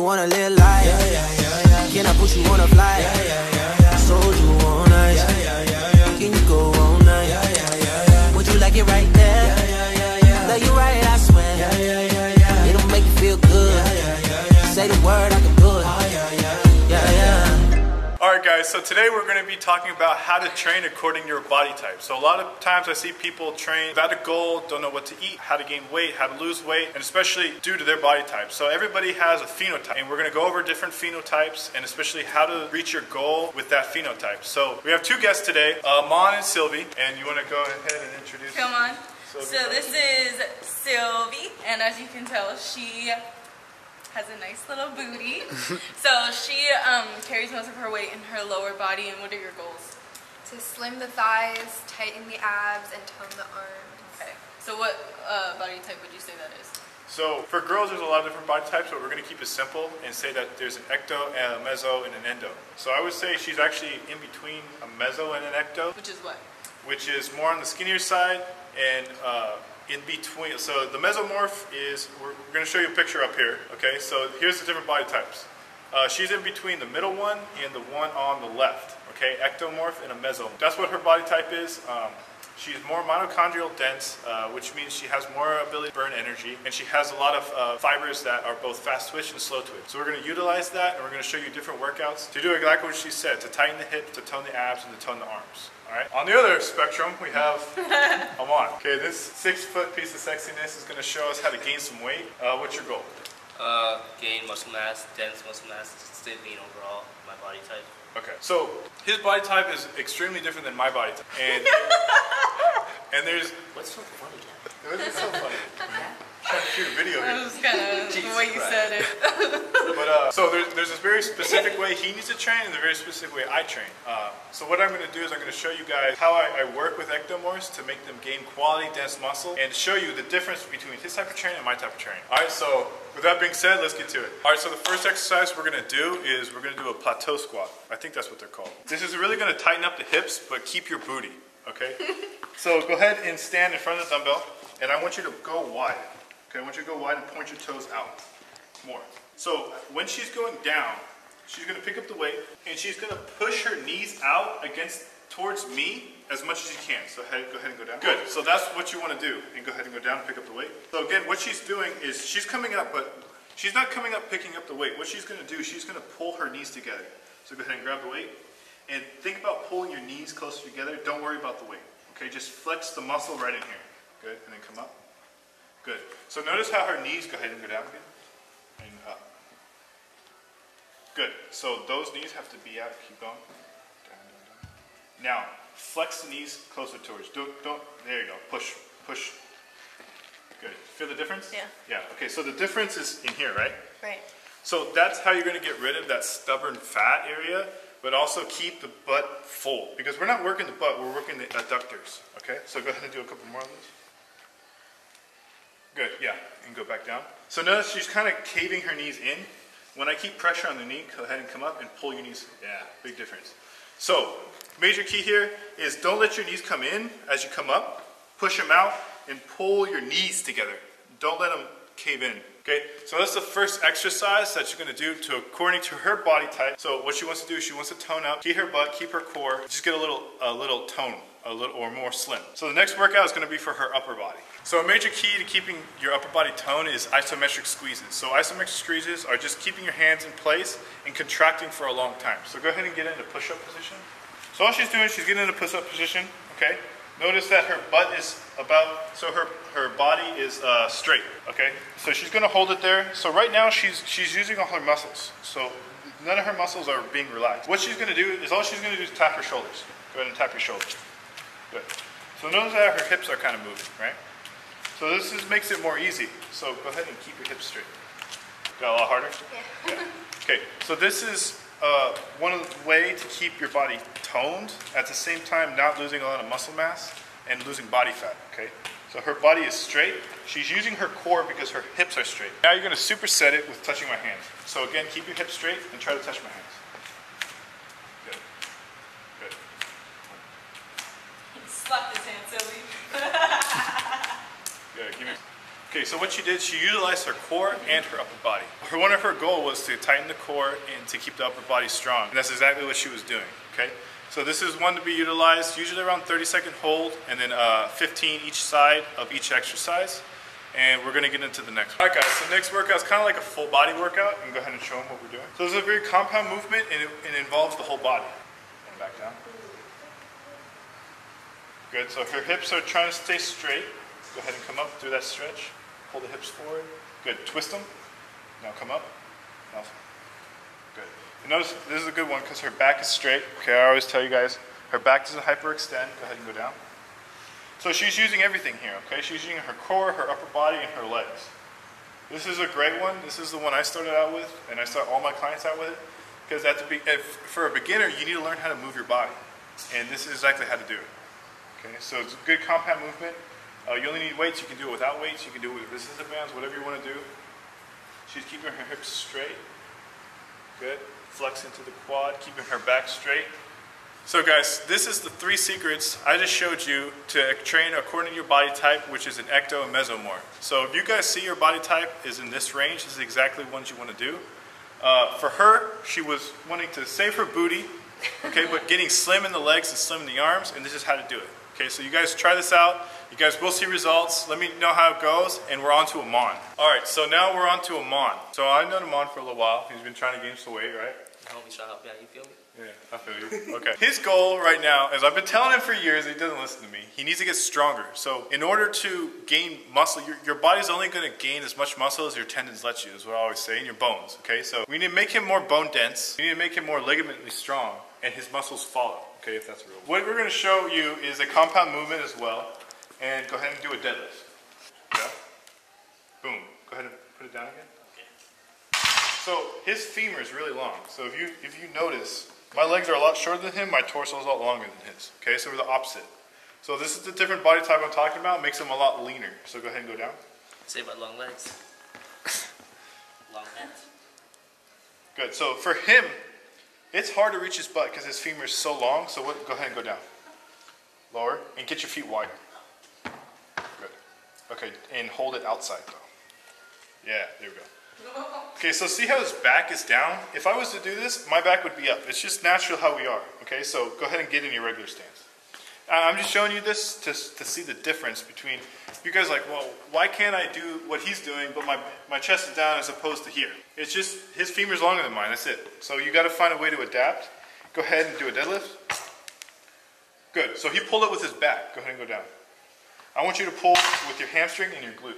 wanna live life? Can I put you on a flight? Sold you all night. Can you go all night? Would you like it right there? Love you right, I swear. It'll make you feel good. Say the word, I can do it. Alright guys, so today we're going to be talking about how to train according to your body type. So a lot of times I see people train without a goal, don't know what to eat, how to gain weight, how to lose weight, and especially due to their body type. So everybody has a phenotype, and we're going to go over different phenotypes and especially how to reach your goal with that phenotype. So we have two guests today, Mon and Sylvie, and you want to go ahead and introduce Come on. Sylvie. So this is Sylvie, and as you can tell, she has a nice little booty. So she carries most of her weight in her lower body. And what are your goals? To slim the thighs, tighten the abs, and tone the arms. Okay. So what body type would you say that is? So for girls, there's a lot of different body types, but we're going to keep it simple and say that there's an ecto, a meso, and an endo. So I would say she's actually in between a meso and an ecto. Which is what? Which is more on the skinnier side and in between. So the mesomorph is, we're going to show you a picture up here. Okay, so here's the different body types. She's in between the middle one and the one on the left. Okay, ectomorph and a mesomorph. That's what her body type is. She's more mitochondrial dense, which means she has more ability to burn energy, and she has a lot of fibers that are both fast twitch and slow twitch. So we're going to utilize that, and we're going to show you different workouts to do exactly what she said, to tighten the hip, to tone the abs, and to tone the arms. Alright. On the other spectrum, we have Amon. Okay, this 6-foot piece of sexiness is going to show us how to gain some weight. What's your goal? Gain muscle mass, dense muscle mass, stay lean overall, my body type. Okay, so his body type is extremely different than my body type. And there's... What's so funny? What is so funny? Trying to shoot a video here. That was kind of the way you said it. But so there's this very specific way he needs to train and a very specific way I train. So what I'm going to do is I'm going to show you guys how I work with ectomorphs to make them gain quality dense muscle and show you the difference between his type of training and my type of training. Alright, so with that being said, let's get to it. Alright, so the first exercise we're going to do is we're going to do a plateau squat. I think that's what they're called. This is really going to tighten up the hips but keep your booty. Okay? So go ahead and stand in front of the dumbbell and I want you to go wide. Okay, I want you to go wide and point your toes out more. So when she's going down, she's going to pick up the weight and she's going to push her knees out towards me as much as you can. So go ahead and go down. Good. So that's what you want to do. And go ahead and go down and pick up the weight. So again, what she's doing is she's coming up, but she's not coming up picking up the weight. What she's going to do, she's going to pull her knees together. So go ahead and grab the weight and think about pulling your knees closer together. Don't worry about the weight. Okay, just flex the muscle right in here. Good. And then come up. Good. So notice how her knees go ahead and go down again. And up. Good. So those knees have to be out. Keep going. Down, down, down. Now, flex the knees closer towards. Don't. There you go. Push. Push. Good. Feel the difference? Yeah. Yeah. Okay. So the difference is in here, right? Right. So that's how you're going to get rid of that stubborn fat area, but also keep the butt full. Because we're not working the butt, we're working the adductors. Okay? So go ahead and do a couple more of those. Good, yeah, and go back down. So notice she's kind of caving her knees in. When I keep pressure on the knee, go ahead and come up and pull your knees. Yeah, big difference. So, major key here is don't let your knees come in as you come up. Push them out and pull your knees together. Don't let them cave in. Okay, so that's the first exercise that you're going to do according to her body type. So what she wants to do is she wants to tone up, keep her butt, keep her core, just get a little tone, or more slim. So the next workout is going to be for her upper body. So a major key to keeping your upper body toned is isometric squeezes. So isometric squeezes are just keeping your hands in place and contracting for a long time. So go ahead and get into push-up position. So all she's doing, she's getting into push-up position, okay? Notice that her butt is so her body is straight, okay? So she's gonna hold it there. So right now she's using all her muscles. So none of her muscles are being relaxed. What she's gonna do is, all she's gonna do is tap her shoulders. Go ahead and tap your shoulders. Good. So notice that her hips are kind of moving, right? So this makes it more easy. So go ahead and keep your hips straight. Got a lot harder? Yeah. Okay, so this is one way to keep your body toned, at the same time not losing a lot of muscle mass and losing body fat, okay? So her body is straight. She's using her core because her hips are straight. Now you're gonna superset it with touching my hands. So again, keep your hips straight and try to touch my hands. Good. Good. Slap this hand, Sylvie. Good, give me. Okay, so what she did, she utilized her core and her upper body. One of her goals was to tighten the core and to keep the upper body strong. And that's exactly what she was doing, okay? So this is one to be utilized, usually around 30-second hold, and then 15 each side of each exercise. And we're gonna get into the next one. All right guys, so next workout is kind of like a full body workout. I'm gonna go ahead and show them what we're doing. So this is a very compound movement and it involves the whole body. And back down. Good, so her hips are trying to stay straight. Go ahead and come up through that stretch. Pull the hips forward. Good, twist them. Now come up. Awesome. Good. And notice this is a good one because her back is straight. Okay, I always tell you guys, her back doesn't hyperextend. Go ahead and go down. So she's using everything here, okay? She's using her core, her upper body, and her legs. This is a great one. This is the one I started out with, and I start all my clients out with it. Because for a beginner, you need to learn how to move your body. And this is exactly how to do it. Okay, so it's a good compound movement. You only need weights. You can do it without weights. You can do it with resistance bands, whatever you want to do. She's keeping her hips straight. Good. Flex into the quad, keeping her back straight. So guys, this is the 3 secrets I just showed you to train according to your body type, which is an ecto and mesomorph. So if you guys see your body type is in this range, this is exactly what you want to do. For her, she was wanting to save her booty, okay, but getting slim in the legs and slim in the arms, and this is how to do it. Okay, so you guys try this out. You guys will see results. Let me know how it goes, and we're on to Amon. All right, so now we're on to Amon. So I've known Amon for a little while. He's been trying to gain some weight, right? Homie, shut up. Yeah, you feel me? Yeah, I feel you. Okay. His goal right now, as I've been telling him for years, he doesn't listen to me. He needs to get stronger. So in order to gain muscle, your body's only going to gain as much muscle as your tendons let you, is what I always say, and your bones. Okay, so we need to make him more bone dense. We need to make him more ligamentally strong, and his muscles follow. Okay, if that's real. What we're going to show you is a compound movement as well, and go ahead and do a deadlift. Yeah. Boom. Go ahead and put it down again. So his femur is really long. So if you notice, my legs are a lot shorter than him, my torso is a lot longer than his. Okay, so we're the opposite. So this is the different body type I'm talking about, makes him a lot leaner. So go ahead and go down. Say about long legs. Long hands. Good, so for him, it's hard to reach his butt because his femur is so long, so go ahead and go down. Lower, and get your feet wider. Good. Okay, and hold it outside though. Yeah, there we go. Okay, so see how his back is down? If I was to do this, my back would be up. It's just natural how we are. Okay, so go ahead and get in your regular stance. I'm just showing you this to see the difference between, you guys are like, well, why can't I do what he's doing, but my chest is down as opposed to here? It's just, his femur's longer than mine, that's it. So you gotta find a way to adapt. Go ahead and do a deadlift. Good, so he pulled it with his back. Go ahead and go down. I want you to pull with your hamstring and your glute.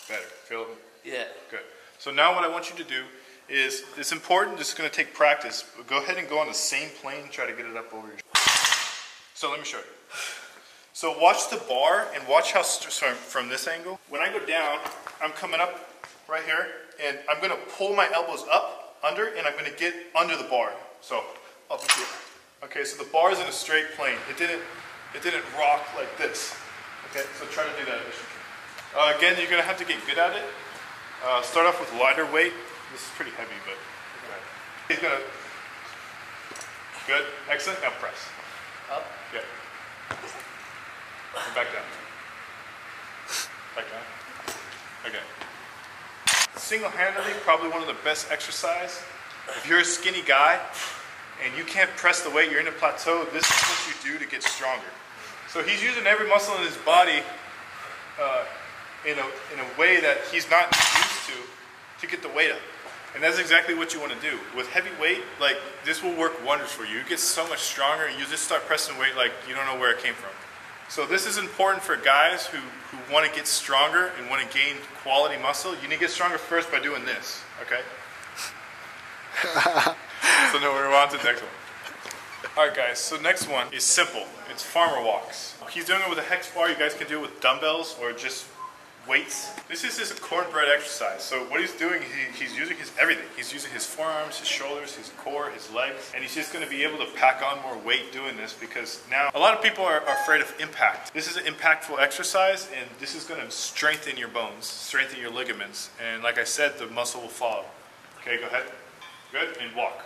Better, feel it? Yeah. Good. So now what I want you to do is, it's important, this is going to take practice, but go ahead and go on the same plane, try to get it up over your shoulder. So let me show you. So watch the bar and watch how, from this angle, when I go down, I'm coming up right here, and I'm going to pull my elbows up, under, and I'm going to get under the bar. So, up here. Okay, so the bar is in a straight plane. It didn't rock like this. Okay, so try to do that as you can. Again, you're going to have to get good at it. Start off with lighter weight. This is pretty heavy, but okay. He's gonna. Good, excellent. Now press. Up. Yeah. And back down. Back down. Okay. Single-handedly, probably one of the best exercise. If you're a skinny guy and you can't press the weight, you're in a plateau. This is what you do to get stronger. So he's using every muscle in his body. In a way that he's not used to get the weight up. And that's exactly what you want to do. With heavy weight, like, this will work wonders for you. You get so much stronger and you just start pressing weight like you don't know where it came from. So this is important for guys who want to get stronger and want to gain quality muscle. You need to get stronger first by doing this, okay? So now we're on to the next one. Alright guys, so next one is simple. It's farmer walks. He's doing it with a hex bar. You guys can do it with dumbbells or just weights. This is just a cornbread exercise. So what he's doing, he's using his everything. He's using his forearms, his shoulders, his core, his legs, and he's just going to be able to pack on more weight doing this because now a lot of people are afraid of impact. This is an impactful exercise, and this is going to strengthen your bones, strengthen your ligaments, and like I said, the muscle will follow. Okay, go ahead. Good, and walk.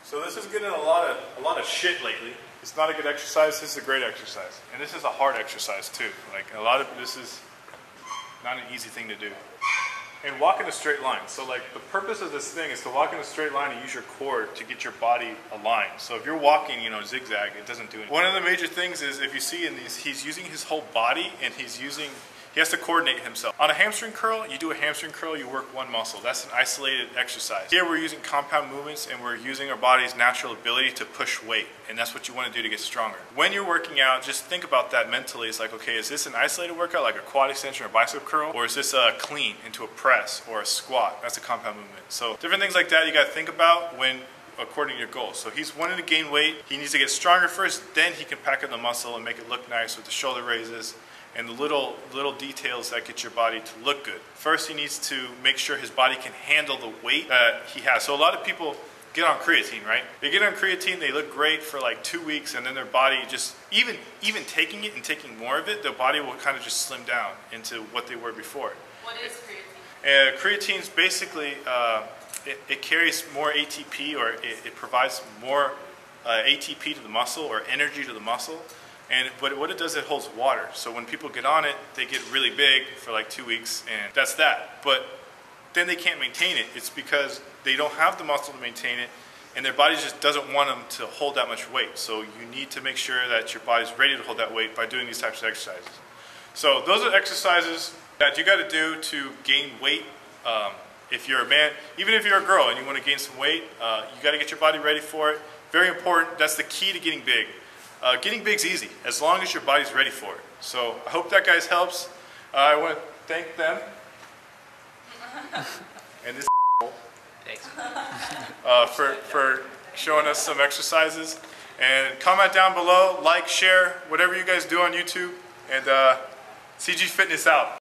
So this is getting a lot of shit lately. it's not a good exercise. This is a great exercise. And this is a hard exercise too. Like a lot of this is not an easy thing to do. And walk in a straight line. So like the purpose of this thing is to walk in a straight line and use your core to get your body aligned. So if you're walking, you know, zigzag, it doesn't do anything. One of the major things is if you see in these, he's using his whole body and he has to coordinate himself. On a hamstring curl, you do a hamstring curl, you work one muscle. That's an isolated exercise. Here we're using compound movements and we're using our body's natural ability to push weight. And that's what you want to do to get stronger. When you're working out, just think about that mentally. It's like, okay, is this an isolated workout like a quad extension or bicep curl? Or is this a clean into a press or a squat? That's a compound movement. So different things like that you got to think about when according to your goals. So he's wanting to gain weight. He needs to get stronger first, then he can pack in the muscle and make it look nice with the shoulder raises and the little details that get your body to look good. First, he needs to make sure his body can handle the weight that he has. So a lot of people get on creatine, right? They get on creatine, they look great for like 2 weeks, and then their body just, even taking it and taking more of it, their body will kind of just slim down into what they were before. What is creatine? Creatine's basically, it carries more ATP, or it provides more ATP to the muscle, or energy to the muscle. But what it does, it holds water. So when people get on it, they get really big for like 2 weeks, and that's that. But then they can't maintain it. It's because they don't have the muscle to maintain it, and their body just doesn't want them to hold that much weight. So you need to make sure that your body's ready to hold that weight by doing these types of exercises. So those are exercises that you got to do to gain weight. If you're a man, even if you're a girl and you want to gain some weight, you got to get your body ready for it. Very important. That's the key to getting big. Getting big's easy, as long as your body's ready for it. So I hope that guys helps. I want to thank them. And this Thanks. for showing us some exercises. And comment down below, like, share, whatever you guys do on YouTube. And CG Fitness out.